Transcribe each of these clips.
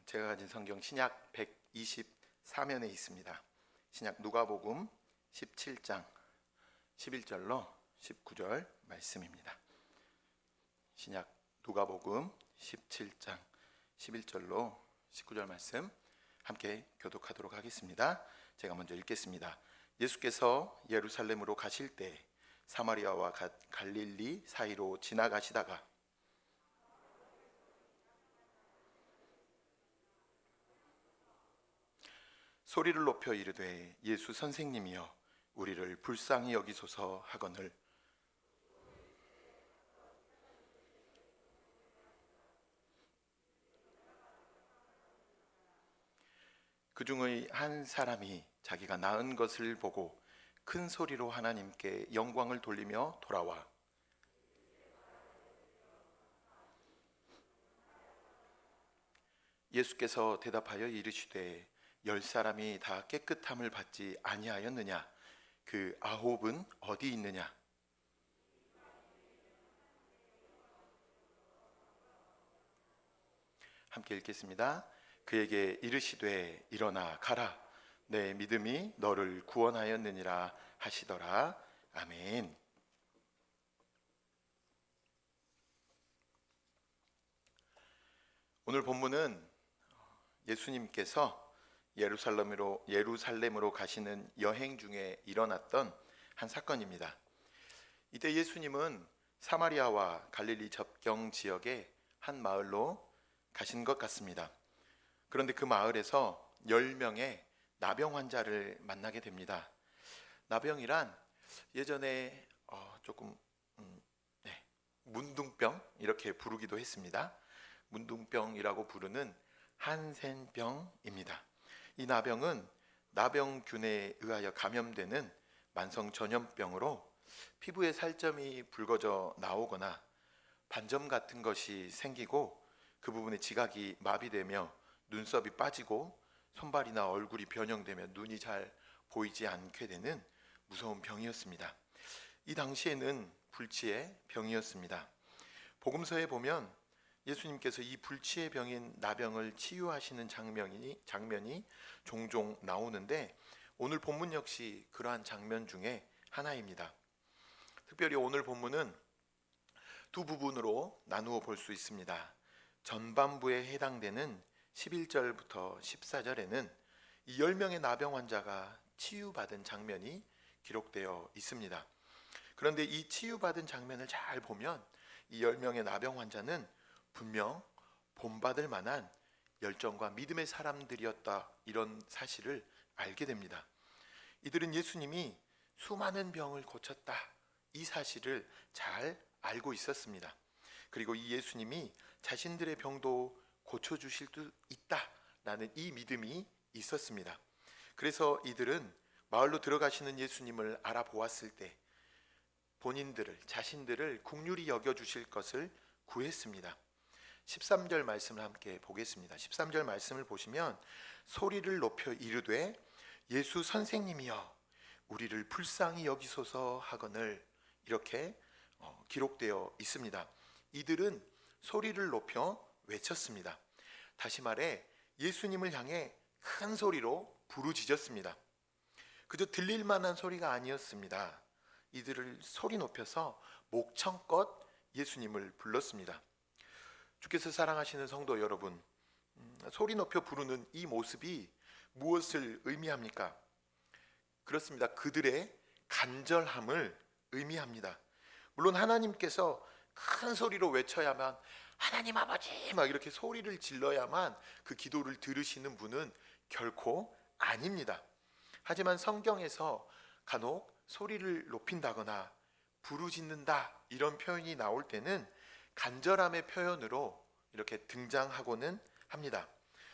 제가 가진 성경 신약 124면에 있습니다. 신약 누가복음 17장 11절로 19절 말씀입니다. 신약 누가복음 17장 11절로 19절 말씀 함께 교독하도록 하겠습니다. 제가 먼저 읽겠습니다. 예수께서 예루살렘으로 가실 때 사마리아와 갈릴리 사이로 지나가시다가 소리를 높여 이르되 예수 선생님이여 우리를 불쌍히 여기소서 하거늘 그 중의 한 사람이 자기가 낳은 것을 보고 큰 소리로 하나님께 영광을 돌리며 돌아와 예수께서 대답하여 이르시되 10사람이 다 깨끗함을 받지 아니하였느냐? 그 9은 어디 있느냐? 함께 읽겠습니다. 그에게 이르시되 일어나 가라 내 믿음이 너를 구원하였느니라 하시더라. 아멘. 오늘 본문은 예수님께서 예루살렘으로 가시는 여행 중에 일어났던 한 사건입니다. 이때 예수님은 사마리아와 갈릴리 접경 지역의 한 마을로 가신 것 같습니다. 그런데 그 마을에서 10명의 나병 환자를 만나게 됩니다. 나병이란 예전에 조금 문둥병 이렇게 부르기도 했습니다. 문둥병이라고 부르는 한센병입니다. 이 나병은 나병균에 의하여 감염되는 만성 전염병으로 피부에 살점이 붉어져 나오거나 반점 같은 것이 생기고 그 부분에 지각이 마비되며 눈썹이 빠지고 손발이나 얼굴이 변형되며 눈이 잘 보이지 않게 되는 무서운 병이었습니다. 이 당시에는 불치의 병이었습니다. 복음서에 보면 예수님께서 이 불치의 병인 나병을 치유하시는 장면이 종종 나오는데 오늘 본문 역시 그러한 장면 중에 하나입니다. 특별히 오늘 본문은 두 부분으로 나누어 볼 수 있습니다. 전반부에 해당되는 11절부터 14절에는 이 10명의 나병 환자가 치유받은 장면이 기록되어 있습니다. 그런데 이 치유받은 장면을 잘 보면 이 10명의 나병 환자는 분명 본받을 만한 열정과 믿음의 사람들이었다, 이런 사실을 알게 됩니다. 이들은 예수님이 수많은 병을 고쳤다, 이 사실을 잘 알고 있었습니다. 그리고 이 예수님이 자신들의 병도 고쳐주실 수 있다라는 이 믿음이 있었습니다. 그래서 이들은 마을로 들어가시는 예수님을 알아보았을 때 자신들을 긍휼히 여겨주실 것을 구했습니다. 13절 말씀을 함께 보겠습니다. 13절 말씀을 보시면 소리를 높여 이르되 예수 선생님이여 우리를 불쌍히 여기소서 하거늘, 이렇게 기록되어 있습니다. 이들은 소리를 높여 외쳤습니다. 다시 말해 예수님을 향해 큰 소리로 부르짖었습니다. 그저 들릴 만한 소리가 아니었습니다. 이들을 소리 높여서 목청껏 예수님을 불렀습니다. 주께서 사랑하시는 성도 여러분, 소리 높여 부르는 이 모습이 무엇을 의미합니까? 그렇습니다. 그들의 간절함을 의미합니다. 물론 하나님께서 큰 소리로 외쳐야만, 하나님 아버지 막 이렇게 소리를 질러야만 그 기도를 들으시는 분은 결코 아닙니다. 하지만 성경에서 간혹 소리를 높인다거나 부르짖는다 이런 표현이 나올 때는 간절함의 표현으로 이렇게 등장하고는 합니다.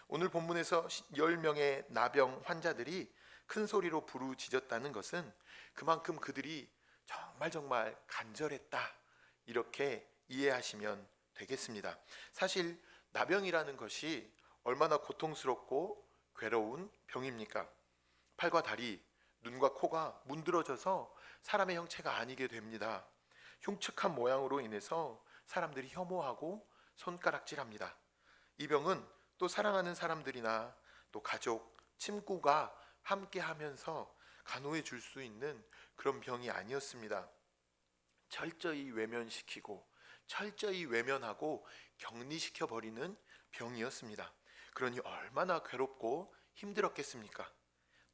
오늘 본문에서 10명의 나병 환자들이 큰 소리로 부르짖었다는 것은 그만큼 그들이 정말 간절했다, 이렇게 이해하시면 되겠습니다. 사실 나병이라는 것이 얼마나 고통스럽고 괴로운 병입니까? 팔과 다리, 눈과 코가 문드러져서 사람의 형체가 아니게 됩니다. 흉측한 모양으로 인해서 사람들이 혐오하고 손가락질합니다. 이 병은 또 사랑하는 사람들이나 또 가족, 친구가 함께 하면서 간호해 줄 수 있는 그런 병이 아니었습니다. 철저히 외면시키고 철저히 외면하고 격리시켜 버리는 병이었습니다. 그러니 얼마나 괴롭고 힘들었겠습니까?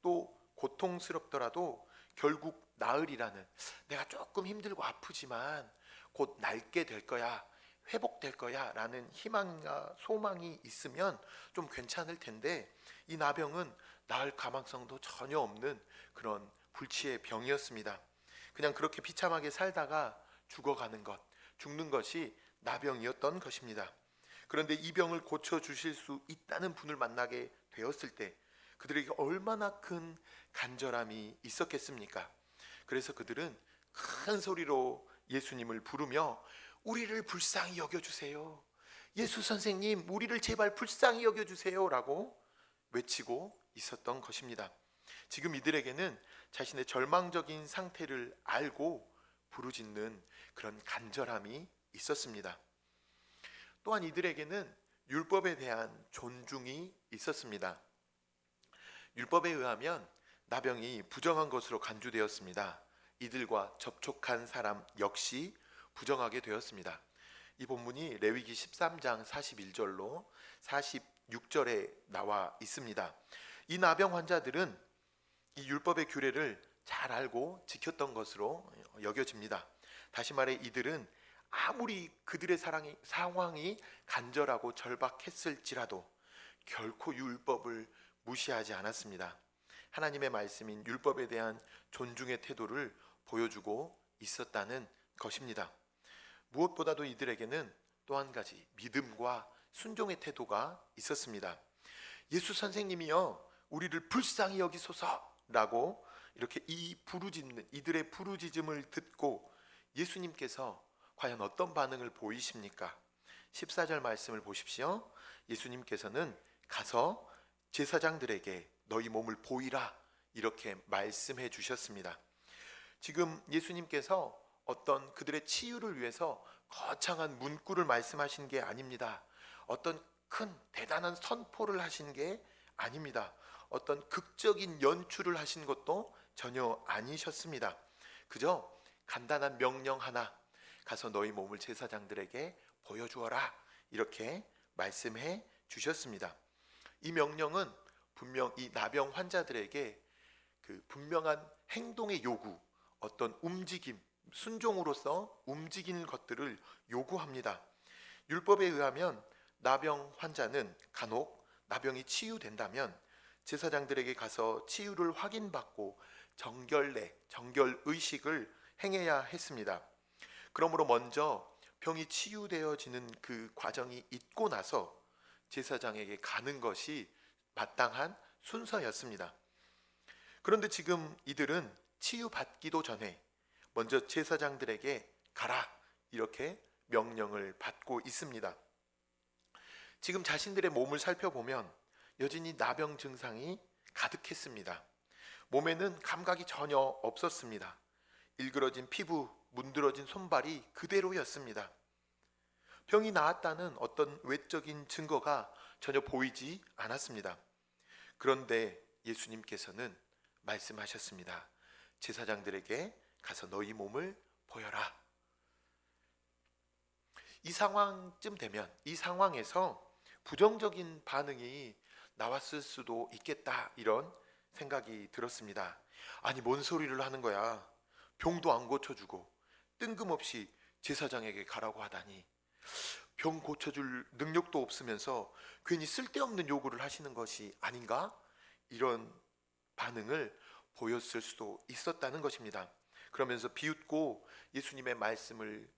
또 고통스럽더라도 결국 나으리라는, 내가 조금 힘들고 아프지만 곧 낫게 될 거야, 회복될 거야 라는 희망과 소망이 있으면 좀 괜찮을 텐데, 이 나병은 나을 가망성도 전혀 없는 그런 불치의 병이었습니다. 그냥 그렇게 비참하게 살다가 죽어가는 것, 죽는 것이 나병이었던 것입니다. 그런데 이 병을 고쳐주실 수 있다는 분을 만나게 되었을 때 그들에게 얼마나 큰 간절함이 있었겠습니까? 그래서 그들은 큰 소리로 예수님을 부르며 우리를 불쌍히 여겨주세요, 예수 선생님 우리를 제발 불쌍히 여겨주세요 라고 외치고 있었던 것입니다. 지금 이들에게는 자신의 절망적인 상태를 알고 부르짖는 그런 간절함이 있었습니다. 또한 이들에게는 율법에 대한 존중이 있었습니다. 율법에 의하면 나병이 부정한 것으로 간주되었습니다. 이들과 접촉한 사람 역시 부정하게 되었습니다. 이 본문이 레위기 13장 41절로 46절에 나와 있습니다. 이 나병 환자들은 이 율법의 규례를 잘 알고 지켰던 것으로 여겨집니다. 다시 말해 이들은 아무리 그들의 상황이 간절하고 절박했을지라도 결코 율법을 무시하지 않았습니다. 하나님의 말씀인 율법에 대한 존중의 태도를 보여주고 있었다는 것입니다. 무엇보다도 이들에게는 또 한 가지 믿음과 순종의 태도가 있었습니다. 예수 선생님이여 우리를 불쌍히 여기소서라고 이렇게 이들의 부르짖음을 듣고 예수님께서 과연 어떤 반응을 보이십니까? 14절 말씀을 보십시오. 예수님께서는 가서 제사장들에게 너희 몸을 보이라 이렇게 말씀해 주셨습니다. 지금 예수님께서 어떤 그들의 치유를 위해서 거창한 문구를 말씀하신 게 아닙니다. 어떤 큰 대단한 선포를 하신 게 아닙니다. 어떤 극적인 연출을 하신 것도 전혀 아니셨습니다. 그저 간단한 명령 하나, 가서 너희 몸을 제사장들에게 보여주어라 이렇게 말씀해 주셨습니다. 이 명령은 분명 이 나병 환자들에게 그 분명한 행동의 요구, 어떤 움직임, 순종으로서 움직이는 것들을 요구합니다. 율법에 의하면 나병 환자는 간혹 나병이 치유된다면 제사장들에게 가서 치유를 확인받고 정결 의식을 행해야 했습니다. 그러므로 먼저 병이 치유되어지는 그 과정이 있고 나서 제사장에게 가는 것이 마땅한 순서였습니다. 그런데 지금 이들은 치유받기도 전에 먼저 제사장들에게 가라 이렇게 명령을 받고 있습니다. 지금 자신들의 몸을 살펴보면 여전히 나병 증상이 가득했습니다. 몸에는 감각이 전혀 없었습니다. 일그러진 피부, 문드러진 손발이 그대로였습니다. 병이 나았다는 어떤 외적인 증거가 전혀 보이지 않았습니다. 그런데 예수님께서는 말씀하셨습니다. 제사장들에게 가서 너희 몸을 보여라. 이 상황쯤 되면, 이 상황에서 부정적인 반응이 나왔을 수도 있겠다 이런 생각이 들었습니다. 아니 뭔 소리를 하는 거야. 병도 안 고쳐주고 뜬금없이 제사장에게 가라고 하다니, 병 고쳐줄 능력도 없으면서 괜히 쓸데없는 요구를 하시는 것이 아닌가? 이런 반응을 보였을 수도 있었다는 것입니다. 그러면서 비웃고 예수님의 말씀을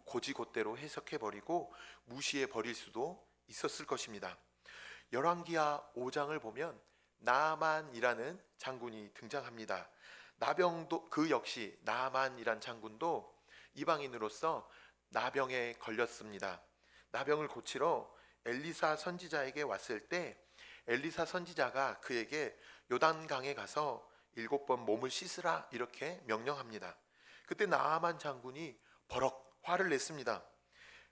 고지곳대로 해석해버리고 무시해버릴 수도 있었을 것입니다. 열왕기하 5장을 보면 나만이라는 장군이 등장합니다. 나병도 그 역시 나만이란 장군도 이방인으로서 나병에 걸렸습니다. 나병을 고치러 엘리사 선지자에게 왔을 때 엘리사 선지자가 그에게 요단강에 가서 7번 몸을 씻으라 이렇게 명령합니다. 그때 나아만 장군이 버럭 화를 냈습니다.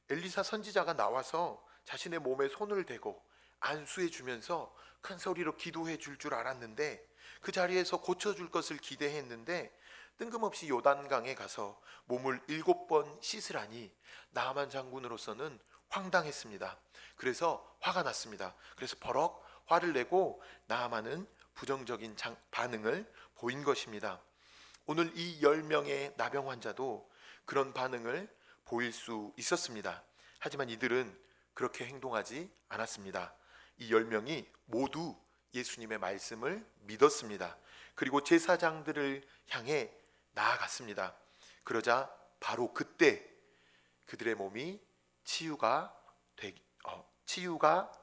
엘리사 선지자가 나와서 자신의 몸에 손을 대고 안수해 주면서 큰 소리로 기도해 줄 줄 알았는데, 그 자리에서 고쳐줄 것을 기대했는데 뜬금없이 요단강에 가서 몸을 7번 씻으라니 나아만 장군으로서는 황당했습니다. 그래서 화가 났습니다. 그래서 버럭 화를 내고 나아만은 부정적인 반응을 보인 것입니다. 오늘 이 10명의 나병 환자도 그런 반응을 보일 수 있었습니다. 하지만 이들은 그렇게 행동하지 않았습니다. 이 10명이 모두 예수님의 말씀을 믿었습니다. 그리고 제사장들을 향해 나아갔습니다. 그러자 바로 그때 그들의 몸이 치유가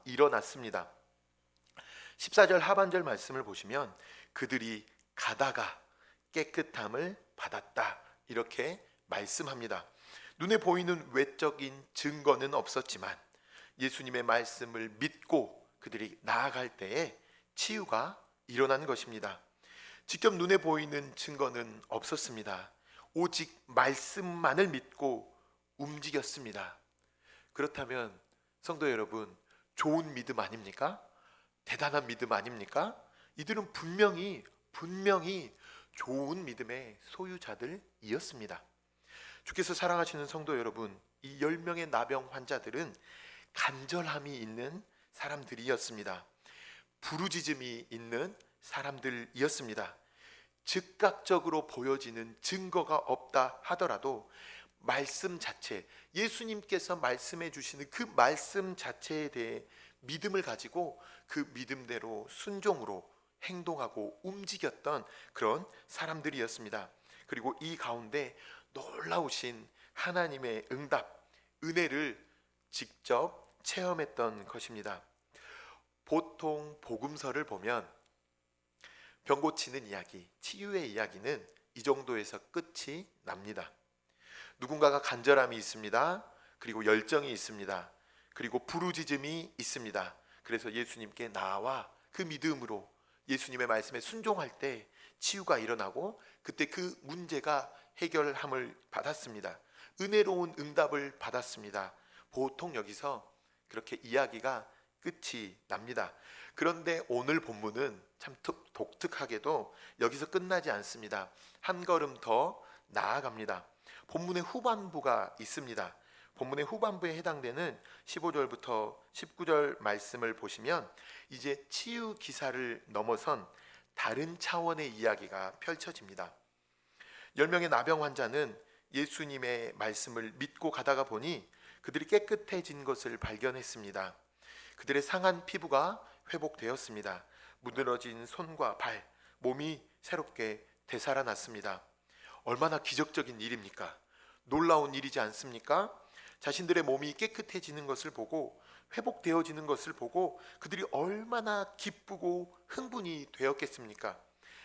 일어났습니다. 14절 하반절 말씀을 보시면 그들이 가다가 깨끗함을 받았다, 이렇게 말씀합니다. 눈에 보이는 외적인 증거는 없었지만 예수님의 말씀을 믿고 그들이 나아갈 때에 치유가 일어난 것입니다. 직접 눈에 보이는 증거는 없었습니다. 오직 말씀만을 믿고 움직였습니다. 그렇다면 성도 여러분, 좋은 믿음 아닙니까? 대단한 믿음 아닙니까? 이들은 분명히 좋은 믿음의 소유자들이었습니다. 주께서 사랑하시는 성도 여러분, 이 10명의 나병 환자들은 간절함이 있는 사람들이었습니다. 부르짖음이 있는 사람들이었습니다. 즉각적으로 보여지는 증거가 없다 하더라도 말씀 자체, 예수님께서 말씀해 주시는 그 말씀 자체에 대해 믿음을 가지고 그 믿음대로 순종으로 행동하고 움직였던 그런 사람들이었습니다. 그리고 이 가운데 놀라우신 하나님의 응답, 은혜를 직접 체험했던 것입니다. 보통 복음서를 보면 병 고치는 이야기, 치유의 이야기는 이 정도에서 끝이 납니다. 누군가가 간절함이 있습니다. 그리고 열정이 있습니다. 그리고 부르짖음이 있습니다. 그래서 예수님께 나와 그 믿음으로 예수님의 말씀에 순종할 때 치유가 일어나고 그때 그 문제가 해결함을 받았습니다. 은혜로운 응답을 받았습니다. 보통 여기서 그렇게 이야기가 끝이 납니다. 그런데 오늘 본문은 참 독특하게도 여기서 끝나지 않습니다. 한 걸음 더 나아갑니다. 본문의 후반부가 있습니다. 본문의 후반부에 해당되는 15절부터 19절 말씀을 보시면 이제 치유 기사를 넘어선 다른 차원의 이야기가 펼쳐집니다. 10명의 나병 환자는 예수님의 말씀을 믿고 가다가 보니 그들이 깨끗해진 것을 발견했습니다. 그들의 상한 피부가 회복되었습니다. 무너진 손과 발, 몸이 새롭게 되살아났습니다. 얼마나 기적적인 일입니까? 놀라운 일이지 않습니까? 자신들의 몸이 깨끗해지는 것을 보고 회복되어지는 것을 보고 그들이 얼마나 기쁘고 흥분이 되었겠습니까?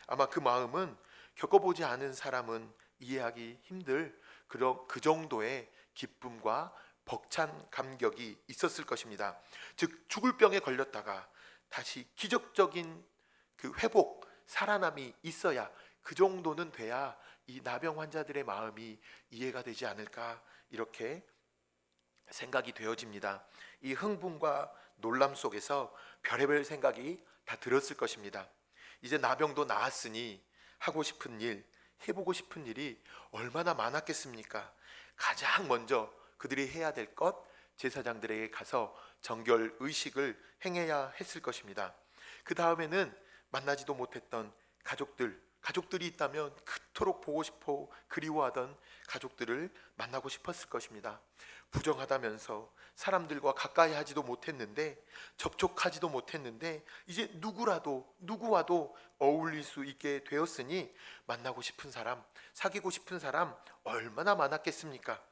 아마 그 마음은 겪어보지 않은 사람은 이해하기 힘들 그 정도의 기쁨과 벅찬 감격이 있었을 것입니다. 즉 죽을 병에 걸렸다가 다시 기적적인 그 회복, 살아남이 있어야, 그 정도는 돼야 이 나병 환자들의 마음이 이해가 되지 않을까, 이렇게 생각이 되어집니다. 이 흥분과 놀람 속에서 별의별 생각이 다 들었을 것입니다. 이제 나병도 나았으니 하고 싶은 일, 해보고 싶은 일이 얼마나 많았겠습니까? 가장 먼저 그들이 해야 될 것, 제사장들에게 가서 정결 의식을 행해야 했을 것입니다. 그 다음에는 만나지도 못했던 가족들이 있다면 그토록 보고 싶어 그리워하던 가족들을 만나고 싶었을 것입니다. 부정하다면서 사람들과 가까이 하지도 못했는데, 접촉하지도 못했는데 이제 누구와도 어울릴 수 있게 되었으니 만나고 싶은 사람, 사귀고 싶은 사람 얼마나 많았겠습니까?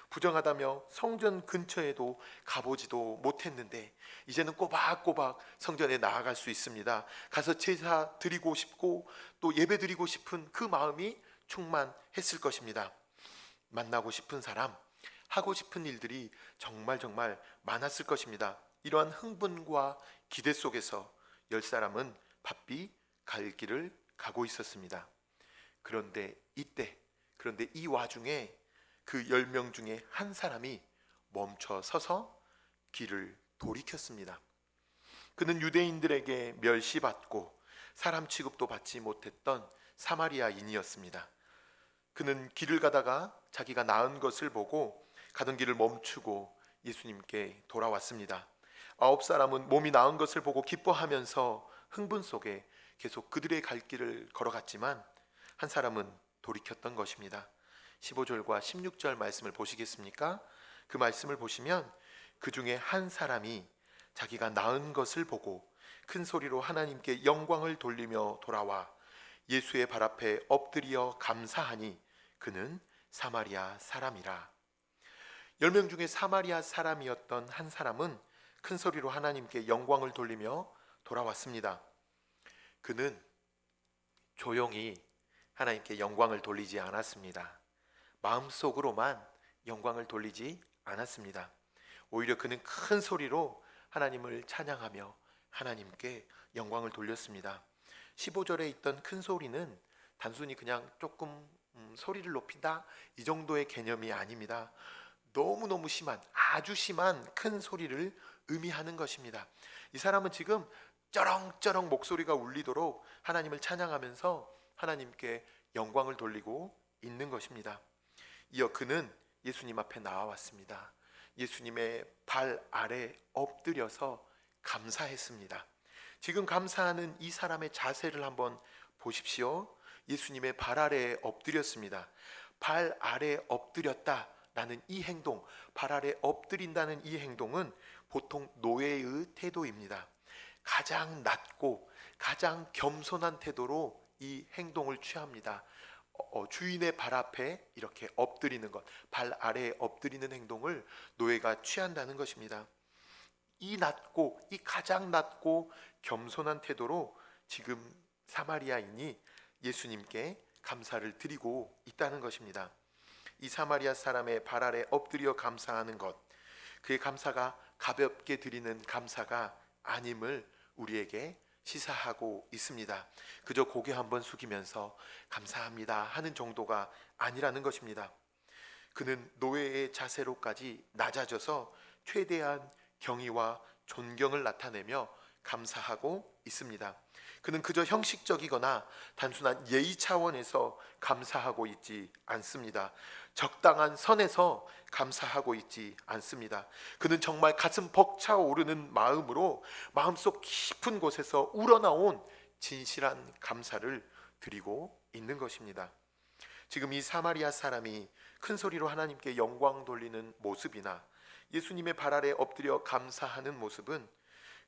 부정하다며 성전 근처에도 가보지도 못했는데 이제는 꼬박꼬박 성전에 나아갈 수 있습니다. 가서 제사 드리고 싶고 또 예배 드리고 싶은 그 마음이 충만했을 것입니다. 만나고 싶은 사람, 하고 싶은 일들이 정말 많았을 것입니다. 이러한 흥분과 기대 속에서 10사람은 바삐 갈 길을 가고 있었습니다. 그런데 이 와중에 그 10명 중에 한 사람이 멈춰 서서 길을 돌이켰습니다. 그는 유대인들에게 멸시받고 사람 취급도 받지 못했던 사마리아인이었습니다. 그는 길을 가다가 자기가 나은 것을 보고 가던 길을 멈추고 예수님께 돌아왔습니다. 9사람은 몸이 나은 것을 보고 기뻐하면서 흥분 속에 계속 그들의 갈 길을 걸어갔지만 한 사람은 돌이켰던 것입니다. 15절과 16절 말씀을 보시겠습니까? 그 말씀을 보시면 그 중에 한 사람이 자기가 나은 것을 보고 큰 소리로 하나님께 영광을 돌리며 돌아와 예수의 발 앞에 엎드려 감사하니 그는 사마리아 사람이라. 10명 중에 사마리아 사람이었던 한 사람은 큰 소리로 하나님께 영광을 돌리며 돌아왔습니다. 그는 조용히 하나님께 영광을 돌리지 않았습니다. 마음속으로만 영광을 돌리지 않았습니다. 오히려 그는 큰 소리로 하나님을 찬양하며 하나님께 영광을 돌렸습니다. 15절에 있던 큰 소리는 단순히 그냥 조금 소리를 높인다 이 정도의 개념이 아닙니다. 너무너무 심한, 아주 심한 큰 소리를 의미하는 것입니다. 이 사람은 지금 쩌렁쩌렁 목소리가 울리도록 하나님을 찬양하면서 하나님께 영광을 돌리고 있는 것입니다. 이어 그는 예수님 앞에 나와왔습니다. 예수님의 발 아래 엎드려서 감사했습니다. 지금 감사하는 이 사람의 자세를 한번 보십시오. 예수님의 발 아래에 엎드렸습니다. 발 아래 엎드렸다라는 이 행동, 발 아래 엎드린다는 이 행동은 보통 노예의 태도입니다. 가장 낮고 가장 겸손한 태도로 이 행동을 취합니다. 주인의 발 앞에 이렇게 엎드리는 것, 발 아래에 엎드리는 행동을 노예가 취한다는 것입니다. 이 가장 낮고 겸손한 태도로 지금 사마리아인이 예수님께 감사를 드리고 있다는 것입니다. 이 사마리아 사람의 발 아래 엎드려 감사하는 것, 그의 감사가 가볍게 드리는 감사가 아님을 우리에게 시사하고 있습니다. 그저 고개 한번 숙이면서 감사합니다 하는 정도가 아니라는 것입니다. 그는 노예의 자세로까지 낮아져서 최대한 경의와 존경을 나타내며 감사하고 있습니다. 그는 그저 형식적이거나 단순한 예의 차원에서 감사하고 있지 않습니다. 적당한 선에서 감사하고 있지 않습니다. 그는 정말 가슴 벅차오르는 마음으로 마음속 깊은 곳에서 우러나온 진실한 감사를 드리고 있는 것입니다. 지금 이 사마리아 사람이 큰 소리로 하나님께 영광 돌리는 모습이나 예수님의 발 아래 엎드려 감사하는 모습은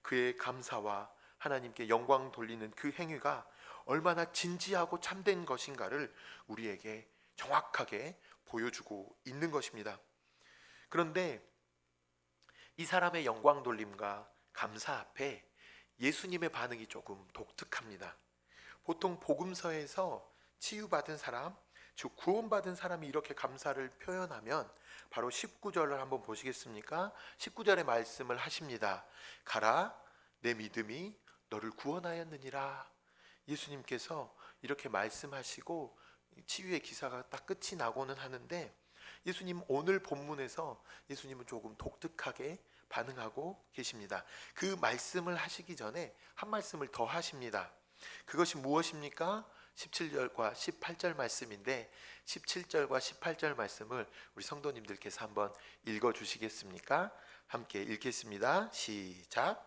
그의 감사와 하나님께 영광 돌리는 그 행위가 얼마나 진지하고 참된 것인가를 우리에게 정확하게 보여주고 있는 것입니다. 그런데 이 사람의 영광 돌림과 감사 앞에 예수님의 반응이 조금 독특합니다. 보통 복음서에서 치유받은 사람, 즉 구원받은 사람이 이렇게 감사를 표현하면 바로 19절을 한번 보시겠습니까? 19절의 말씀을 하십니다. 가라, 내 믿음이 너를 구원하였느니라. 예수님께서 이렇게 말씀하시고 치유의 기사가 딱 끝이 나고는 하는데, 예수님 오늘 본문에서 예수님은 조금 독특하게 반응하고 계십니다. 그 말씀을 하시기 전에 한 말씀을 더 하십니다. 그것이 무엇입니까? 17절과 18절 말씀인데 17절과 18절 말씀을 우리 성도님들께서 한번 읽어 주시겠습니까? 함께 읽겠습니다. 시작.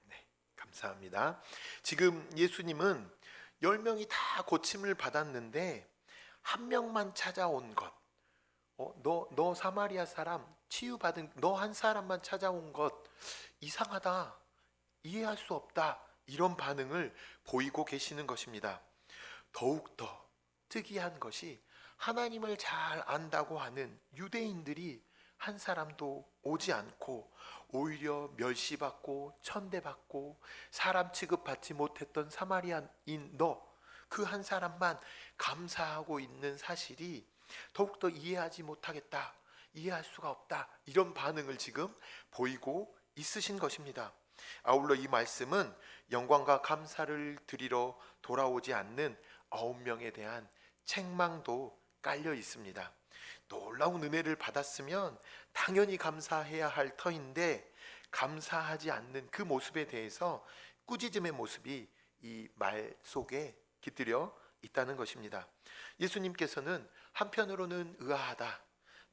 네, 감사합니다. 지금 예수님은 10명이 다 고침을 받았는데 한 명만 찾아온 것, 너 사마리아 사람 치유받은 너 한 사람만 찾아온 것 이상하다, 이해할 수 없다, 이런 반응을 보이고 계시는 것입니다. 더욱더 특이한 것이 하나님을 잘 안다고 하는 유대인들이 한 사람도 오지 않고 오히려 멸시받고 천대받고 사람 취급받지 못했던 사마리아인 너 그 한 사람만 감사하고 있는 사실이 더욱더 이해하지 못하겠다, 이해할 수가 없다, 이런 반응을 지금 보이고 있으신 것입니다. 아울러 이 말씀은 영광과 감사를 드리러 돌아오지 않는 9명에 대한 책망도 깔려 있습니다. 놀라운 은혜를 받았으면 당연히 감사해야 할 터인데 감사하지 않는 그 모습에 대해서 꾸짖음의 모습이 이 말 속에 깃들여 있다는 것입니다. 예수님께서는 한편으로는 의아하다,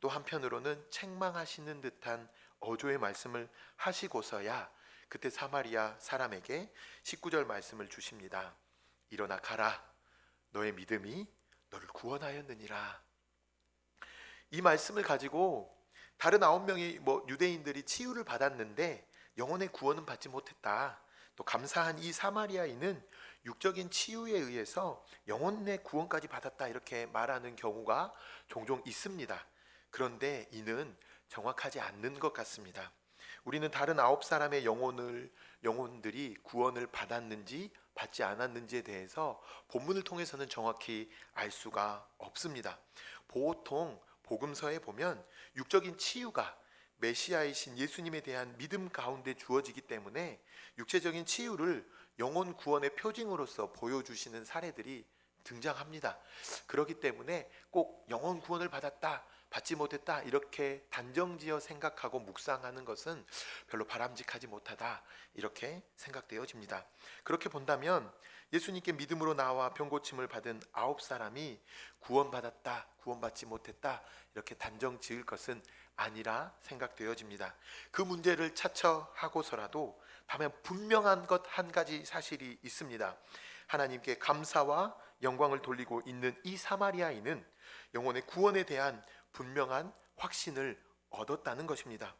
또 한편으로는 책망하시는 듯한 어조의 말씀을 하시고서야 그때 사마리아 사람에게 19절 말씀을 주십니다. 일어나 가라, 너의 믿음이 너를 구원하였느니라. 이 말씀을 가지고 다른 9명의 유대인들이 치유를 받았는데 영혼의 구원은 받지 못했다. 또 감사한 이 사마리아인은 육적인 치유에 의해서 영혼의 구원까지 받았다, 이렇게 말하는 경우가 종종 있습니다. 그런데 이는 정확하지 않는 것 같습니다. 우리는 다른 9사람의 영혼들이 구원을 받았는지 받지 않았는지에 대해서 본문을 통해서는 정확히 알 수가 없습니다. 보통 복음서에 보면 육적인 치유가 메시아이신 예수님에 대한 믿음 가운데 주어지기 때문에 육체적인 치유를 영혼 구원의 표징으로서 보여주시는 사례들이 등장합니다. 그렇기 때문에 꼭 영혼 구원을 받았다, 받지 못했다, 이렇게 단정지어 생각하고 묵상하는 것은 별로 바람직하지 못하다, 이렇게 생각되어집니다. 그렇게 본다면 예수님께 믿음으로 나와 병고침을 받은 9사람이 구원받았다, 구원받지 못했다, 이렇게 단정 지을 것은 아니라 생각되어집니다. 그 문제를 차처하고서라도 다만 분명한 것 한 가지 사실이 있습니다. 하나님께 감사와 영광을 돌리고 있는 이 사마리아인은 영혼의 구원에 대한 분명한 확신을 얻었다는 것입니다.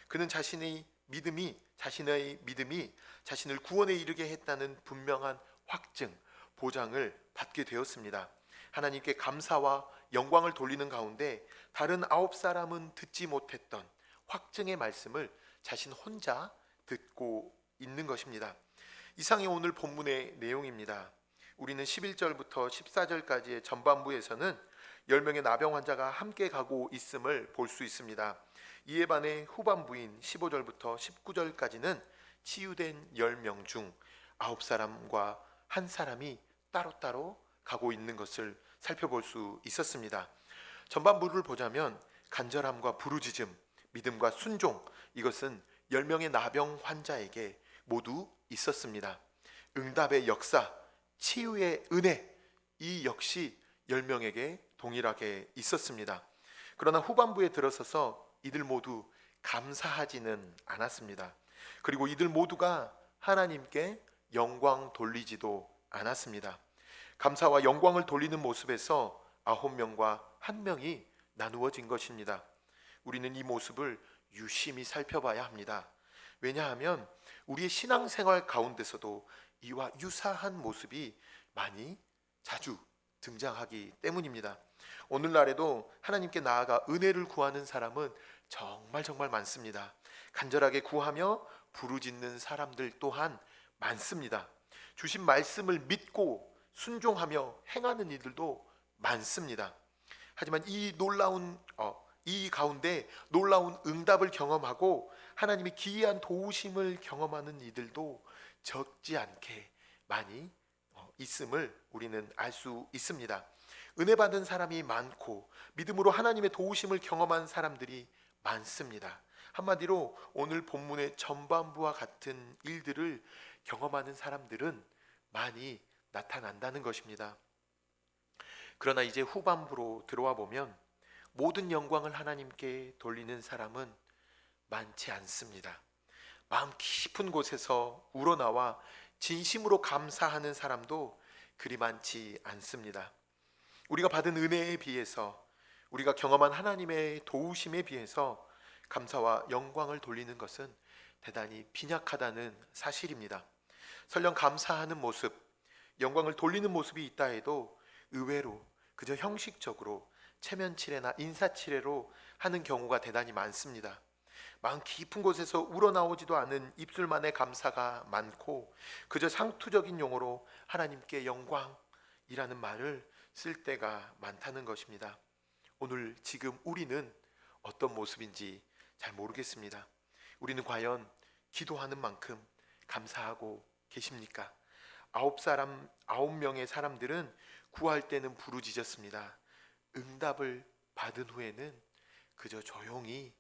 그는 자신의 믿음이 자신을 구원에 이르게 했다는 분명한 확증, 보장을 받게 되었습니다. 하나님께 감사와 영광을 돌리는 가운데 다른 9사람은 듣지 못했던 확증의 말씀을 자신 혼자 듣고 있는 것입니다. 이상이 오늘 본문의 내용입니다. 우리는 11절부터 14절까지의 전반부에서는 10명의 나병 환자가 함께 가고 있음을 볼 수 있습니다. 이에 반해 후반부인 15절부터 19절까지는 치유된 10명 중 9사람과 한 사람이 따로따로 가고 있는 것을 살펴볼 수 있었습니다. 전반부를 보자면 간절함과 부르짖음, 믿음과 순종, 이것은 10명의 나병 환자에게 모두 있었습니다. 응답의 역사, 치유의 은혜, 이 역시 10명에게 동일하게 있었습니다. 그러나 후반부에 들어서서 이들 모두 감사하지는 않았습니다. 그리고 이들 모두가 하나님께 영광 돌리지도 않았습니다. 감사와 영광을 돌리는 모습에서 9명과 1명이 나누어진 것입니다. 우리는 이 모습을 유심히 살펴봐야 합니다. 왜냐하면 우리의 신앙생활 가운데서도 이와 유사한 모습이 자주 등장하기 때문입니다. 오늘날에도 하나님께 나아가 은혜를 구하는 사람은 정말 많습니다. 간절하게 구하며 부르짖는 사람들 또한 많습니다. 주신 말씀을 믿고 순종하며 행하는 이들도 많습니다. 하지만 이 가운데 놀라운 응답을 경험하고 하나님의 기이한 도우심을 경험하는 이들도 적지 않게 많이 있음을 우리는 알 수 있습니다. 은혜 받은 사람이 많고 믿음으로 하나님의 도우심을 경험한 사람들이 많습니다. 한마디로 오늘 본문의 전반부와 같은 일들을 경험하는 사람들은 많이 나타난다는 것입니다. 그러나 이제 후반부로 들어와 보면 모든 영광을 하나님께 돌리는 사람은 많지 않습니다. 마음 깊은 곳에서 우러나와 진심으로 감사하는 사람도 그리 많지 않습니다. 우리가 받은 은혜에 비해서, 우리가 경험한 하나님의 도우심에 비해서 감사와 영광을 돌리는 것은 대단히 빈약하다는 사실입니다. 설령 감사하는 모습, 영광을 돌리는 모습이 있다 해도 의외로 그저 형식적으로 체면치레나 인사치레로 하는 경우가 대단히 많습니다. 마음 깊은 곳에서 우러나오지도 않은 입술만의 감사가 많고 그저 상투적인 용어로 하나님께 영광이라는 말을 쓸 때가 많다는 것입니다. 오늘 지금 우리는 어떤 모습인지 잘 모르겠습니다. 우리는 과연 기도하는 만큼 감사하고 계십니까? 9명의 사람들은 구할 때는 부르짖었습니다. 응답을 받은 후에는 그저 조용히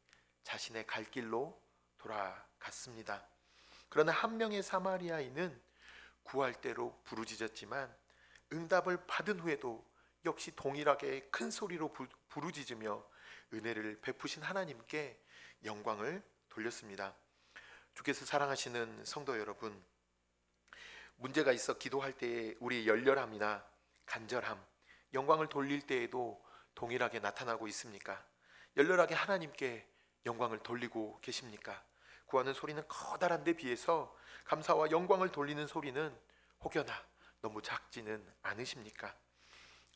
자신의 갈 길로 돌아갔습니다. 그러나 한 명의 사마리아인은 구할 때로 부르짖었지만 응답을 받은 후에도 역시 동일하게 큰 소리로 부르짖으며 은혜를 베푸신 하나님께 영광을 돌렸습니다. 주께서 사랑하시는 성도 여러분, 문제가 있어 기도할 때에 우리의 열렬함이나 간절함, 영광을 돌릴 때에도 동일하게 나타나고 있습니까? 열렬하게 하나님께 영광을 돌리고 계십니까? 구하는 소리는 커다란 데 비해서 감사와 영광을 돌리는 소리는 혹여나 너무 작지는 않으십니까?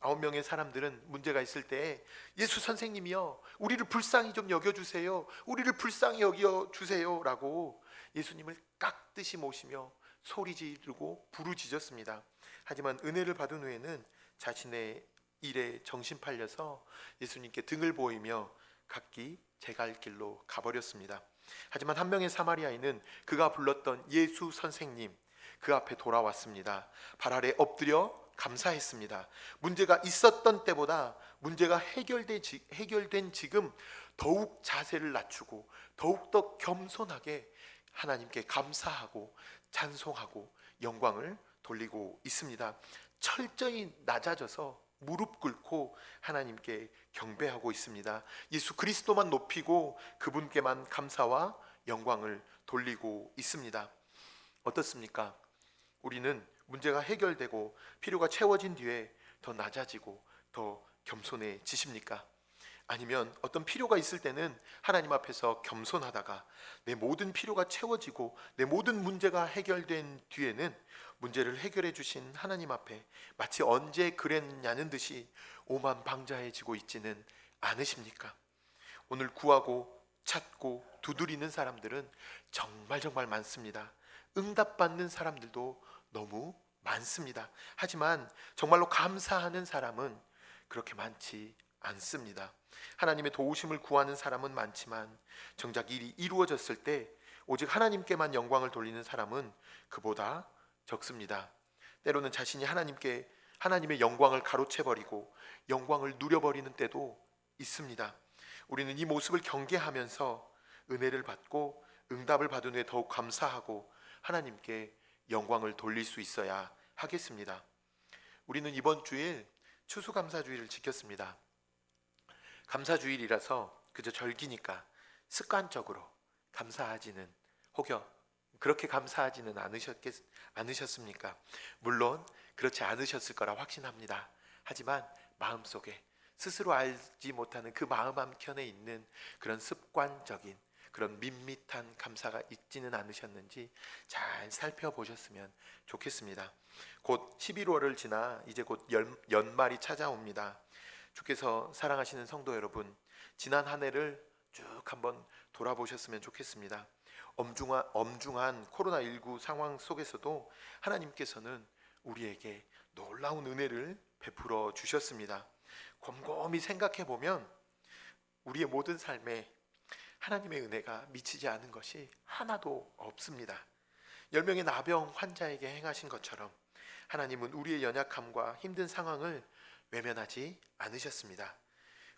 9명의 사람들은 문제가 있을 때 예수 선생님이여 우리를 불쌍히 좀 여겨주세요, 우리를 불쌍히 여겨주세요 라고 예수님을 깍듯이 모시며 소리 지르고 부르짖었습니다. 하지만 은혜를 받은 후에는 자신의 일에 정신 팔려서 예수님께 등을 보이며 각기 제 갈 길로 가버렸습니다. 하지만 한 명의 사마리아인은 그가 불렀던 예수 선생님 그 앞에 돌아왔습니다. 발 아래 엎드려 감사했습니다. 문제가 있었던 때보다 문제가 해결된 지금 더욱 자세를 낮추고 더욱더 겸손하게 하나님께 감사하고 찬송하고 영광을 돌리고 있습니다. 철저히 낮아져서 무릎 꿇고 하나님께 경배하고 있습니다. 예수 그리스도만 높이고 그분께만 감사와 영광을 돌리고 있습니다. 어떻습니까? 우리는 문제가 해결되고 필요가 채워진 뒤에 더 낮아지고 더 겸손해지십니까? 아니면 어떤 필요가 있을 때는 하나님 앞에서 겸손하다가 내 모든 필요가 채워지고 내 모든 문제가 해결된 뒤에는 문제를 해결해 주신 하나님 앞에 마치 언제 그랬냐는 듯이 오만방자해지고 있지는 않으십니까? 오늘 구하고 찾고 두드리는 사람들은 정말 많습니다. 응답받는 사람들도 너무 많습니다. 하지만 정말로 감사하는 사람은 그렇게 많지 않습니다. 하나님의 도우심을 구하는 사람은 많지만 정작 일이 이루어졌을 때 오직 하나님께만 영광을 돌리는 사람은 그보다 적습니다. 때로는 자신이 하나님의 영광을 가로채버리고 영광을 누려버리는 때도 있습니다. 우리는 이 모습을 경계하면서 은혜를 받고 응답을 받은 후에 더욱 감사하고 하나님께 영광을 돌릴 수 있어야 하겠습니다. 우리는 이번 주일 추수감사주일을 지켰습니다. 감사주일이라서 그저 절기니까 습관적으로 감사하지는 혹여 그렇게 감사하지는 않으셨습니까? 물론 그렇지 않으셨을 거라 확신합니다. 하지만 마음속에 스스로 알지 못하는 그 마음 한켠에 있는 그런 습관적인 그런 밋밋한 감사가 있지는 않으셨는지 잘 살펴보셨으면 좋겠습니다. 곧 11월을 지나 이제 곧 연말이 찾아옵니다. 주께서 사랑하시는 성도 여러분, 지난 한 해를 쭉 한번 돌아보셨으면 좋겠습니다. 엄중한 코로나19 상황 속에서도 하나님께서는 우리에게 놀라운 은혜를 베풀어 주셨습니다. 곰곰이 생각해 보면 우리의 모든 삶에 하나님의 은혜가 미치지 않은 것이 하나도 없습니다. 10명의 나병 환자에게 행하신 것처럼 하나님은 우리의 연약함과 힘든 상황을 외면하지 않으셨습니다.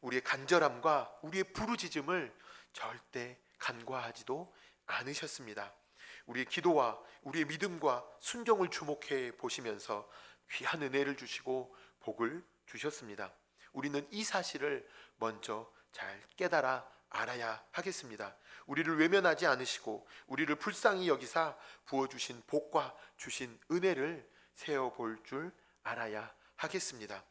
우리의 간절함과 우리의 부르짖음을 절대 간과하지도 않으셨습니다. 우리의 기도와 우리의 믿음과 순종을 주목해 보시면서 귀한 은혜를 주시고 복을 주셨습니다. 우리는 이 사실을 먼저 잘 깨달아 알아야 하겠습니다. 우리를 외면하지 않으시고 우리를 불쌍히 여기사 부어주신 복과 주신 은혜를 세어볼 줄 알아야 하겠습니다.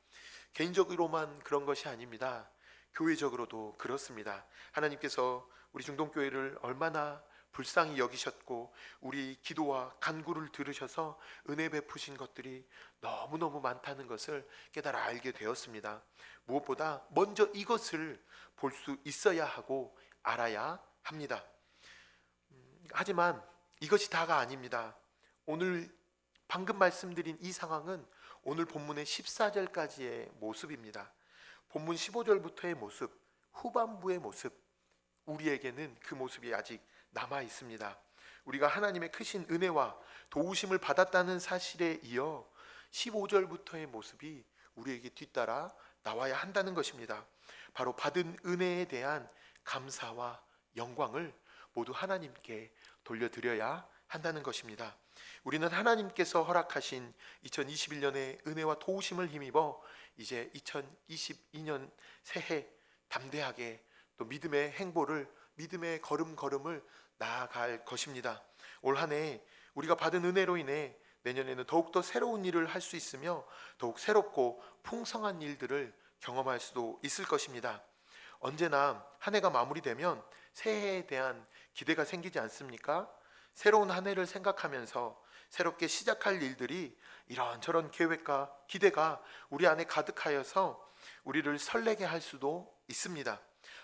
개인적으로만 그런 것이 아닙니다. 교회적으로도 그렇습니다. 하나님께서 우리 중동교회를 얼마나 불쌍히 여기셨고 우리 기도와 간구를 들으셔서 은혜 베푸신 것들이 너무너무 많다는 것을 깨달아 알게 되었습니다. 무엇보다 먼저 이것을 볼 수 있어야 하고 알아야 합니다. 하지만 이것이 다가 아닙니다. 오늘 방금 말씀드린 이 상황은 오늘 본문의 14절까지의 모습입니다. 본문 15절부터의 모습, 후반부의 모습, 우리에게는 그 모습이 아직 남아 있습니다. 우리가 하나님의 크신 은혜와 도우심을 받았다는 사실에 이어 15절부터의 모습이 우리에게 뒤따라 나와야 한다는 것입니다. 바로 받은 은혜에 대한 감사와 영광을 모두 하나님께 돌려드려야 한다는 것입니다. 우리는 하나님께서 허락하신 2021년의 은혜와 도우심을 힘입어 이제 2022년 새해 담대하게 또 믿음의 행보를, 믿음의 걸음걸음을 나아갈 것입니다. 올 한 해 우리가 받은 은혜로 인해 내년에는 더욱더 새로운 일을 할 수 있으며 더욱 새롭고 풍성한 일들을 경험할 수도 있을 것입니다. 언제나 한 해가 마무리되면 새해에 대한 기대가 생기지 않습니까? 새로운 한 해를 생각하면서 새롭게 시작할 일들이 이런저런 계획과 기대가 우리 안에 가득하여서 우리를 설레게 할 수도 있습니다.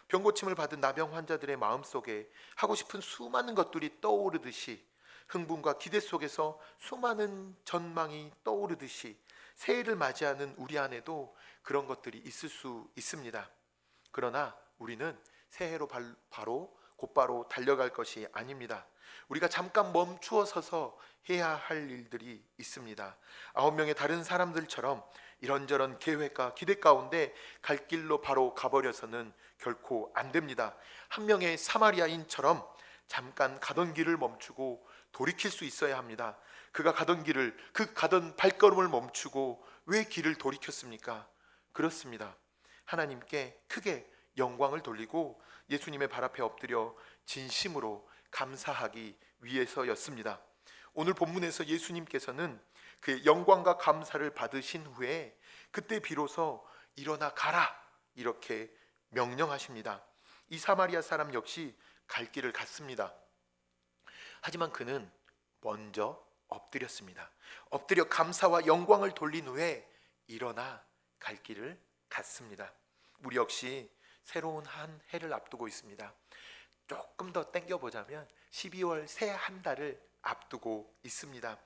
병고침을 받은 나병 환자들의 마음속에 하고 싶은 수많은 것들이 떠오르듯이, 흥분과 기대 속에서 수많은 전망이 떠오르듯이 새해를 맞이하는 우리 안에도 그런 것들이 있을 수 있습니다. 그러나 우리는 새해로 곧바로 달려갈 것이 아닙니다. 우리가 잠깐 멈추어 서서 해야 할 일들이 있습니다. 9명의 다른 사람들처럼 이런저런 계획과 기대 가운데 갈 길로 바로 가버려서는 결코 안 됩니다. 한 명의 사마리아인처럼 잠깐 가던 길을 멈추고 돌이킬 수 있어야 합니다. 그가 가던 발걸음을 멈추고 왜 길을 돌이켰습니까? 그렇습니다. 하나님께 크게 영광을 돌리고 예수님의 발 앞에 엎드려 진심으로 감사하기 위해서였습니다. 오늘 본문에서 예수님께서는 그 영광과 감사를 받으신 후에 그때 비로소 일어나 가라 이렇게 명령하십니다. 이 사마리아 사람 역시 갈 길을 갔습니다. 하지만 그는 먼저 엎드렸습니다. 엎드려 감사와 영광을 돌린 후에 일어나 갈 길을 갔습니다. 우리 역시 새로운 한 해를 앞두고 있습니다. 조금 더 당겨보자면 12월 새 한 달을 앞두고 있습니다.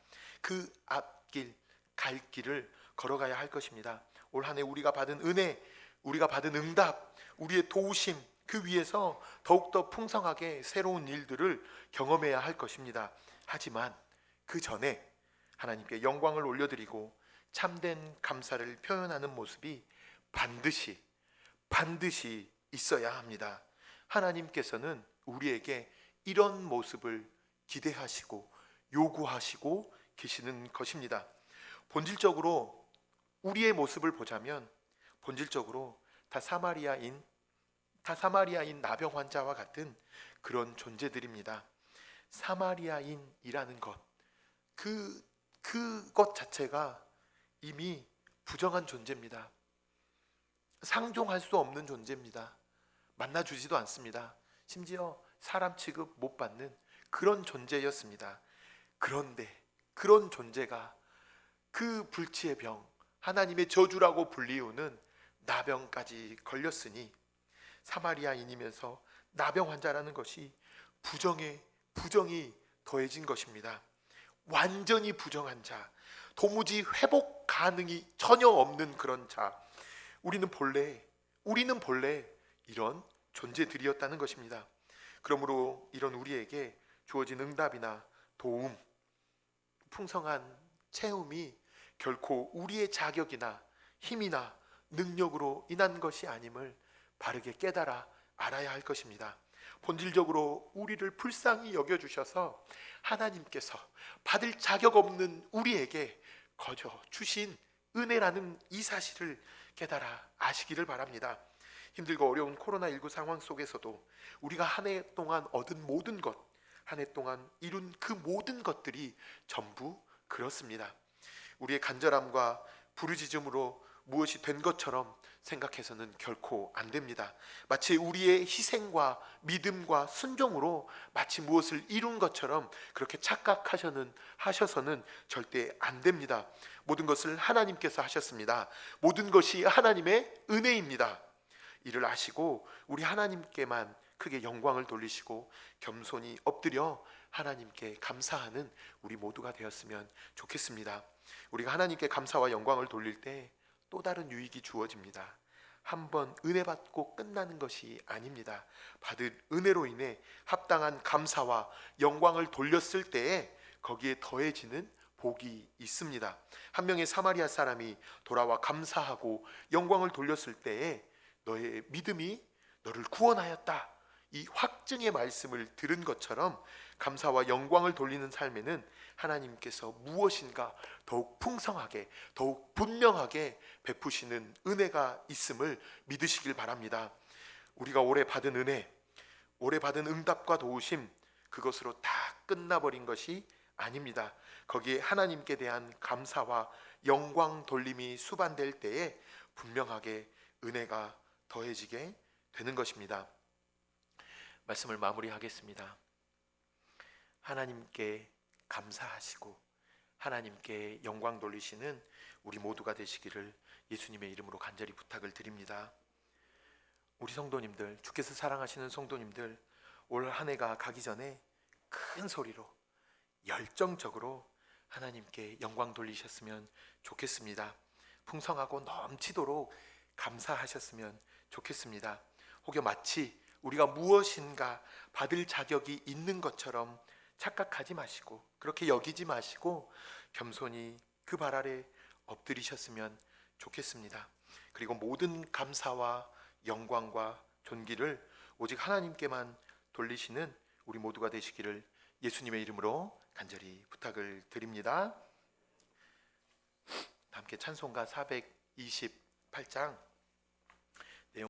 그 앞길, 갈 길을 걸어가야 할 것입니다. 올 한 해 우리가 받은 은혜, 우리가 받은 응답, 우리의 도우심, 그 위에서 더욱더 풍성하게 새로운 일들을 경험해야 할 것입니다. 하지만 그 전에 하나님께 영광을 올려드리고 참된 감사를 표현하는 모습이 반드시 있어야 합니다. 하나님께서는 우리에게 이런 모습을 기대하시고 요구하시고 계시는 것입니다. 본질적으로 우리의 모습을 보자면 본질적으로 다 사마리아인 나병 환자와 같은 그런 존재들입니다. 사마리아인이라는 것, 그것 자체가 이미 부정한 존재입니다. 상종할 수 없는 존재입니다. 만나주지도 않습니다. 심지어 사람 취급 못 받는 그런 존재였습니다. 그런데 그런 존재가 그 불치의 병, 하나님의 저주라고 불리우는 나병까지 걸렸으니 사마리아인이면서 나병 환자라는 것이 부정이 더해진 것입니다. 완전히 부정한 자, 도무지 회복 가능이 전혀 없는 그런 자, 우리는 본래 이런 존재들이었다는 것입니다. 그러므로 이런 우리에게 주어진 응답이나 도움, 풍성한 체험이 결코 우리의 자격이나 힘이나 능력으로 인한 것이 아님을 바르게 깨달아 알아야 할 것입니다. 본질적으로 우리를 불쌍히 여겨주셔서 하나님께서 받을 자격 없는 우리에게 거저 주신 은혜라는 이 사실을 깨달아 아시기를 바랍니다. 힘들고 어려운 코로나19 상황 속에서도 우리가 한 해 동안 얻은 모든 것, 한 해 동안 이룬 그 모든 것들이 전부 그렇습니다. 우리의 간절함과 부르짖음으로 무엇이 된 것처럼 생각해서는 결코 안 됩니다. 마치 우리의 희생과 믿음과 순종으로 마치 무엇을 이룬 것처럼 그렇게 착각하셔서는 절대 안 됩니다. 모든 것을 하나님께서 하셨습니다. 모든 것이 하나님의 은혜입니다. 이를 아시고 우리 하나님께만 크게 영광을 돌리시고 겸손히 엎드려 하나님께 감사하는 우리 모두가 되었으면 좋겠습니다. 우리가 하나님께 감사와 영광을 돌릴 때 또 다른 유익이 주어집니다. 한번 은혜 받고 끝나는 것이 아닙니다. 받은 은혜로 인해 합당한 감사와 영광을 돌렸을 때에 거기에 더해지는 복이 있습니다. 한 명의 사마리아 사람이 돌아와 감사하고 영광을 돌렸을 때에 너의 믿음이 너를 구원하였다, 이 확증의 말씀을 들은 것처럼 감사와 영광을 돌리는 삶에는 하나님께서 무엇인가 더욱 풍성하게, 더욱 분명하게 베푸시는 은혜가 있음을 믿으시길 바랍니다. 우리가 오래 받은 은혜, 오래 받은 응답과 도우심, 그것으로 다 끝나버린 것이 아닙니다. 거기에 하나님께 대한 감사와 영광 돌림이 수반될 때에 분명하게 은혜가 더해지게 되는 것입니다. 말씀을 마무리하겠습니다. 하나님께 감사하시고 하나님께 영광 돌리시는 우리 모두가 되시기를 예수님의 이름으로 간절히 부탁을 드립니다. 우리 성도님들, 주께서 사랑하시는 성도님들, 올 한 해가 가기 전에 큰 소리로 열정적으로 하나님께 영광 돌리셨으면 좋겠습니다. 풍성하고 넘치도록 감사하셨으면 좋겠습니다. 혹여 마치 우리가 무엇인가 받을 자격이 있는 것처럼 착각하지 마시고, 그렇게 여기지 마시고 겸손히 그 발 아래 엎드리셨으면 좋겠습니다. 그리고 모든 감사와 영광과 존귀를 오직 하나님께만 돌리시는 우리 모두가 되시기를 예수님의 이름으로 간절히 부탁을 드립니다. 함께 찬송가 428장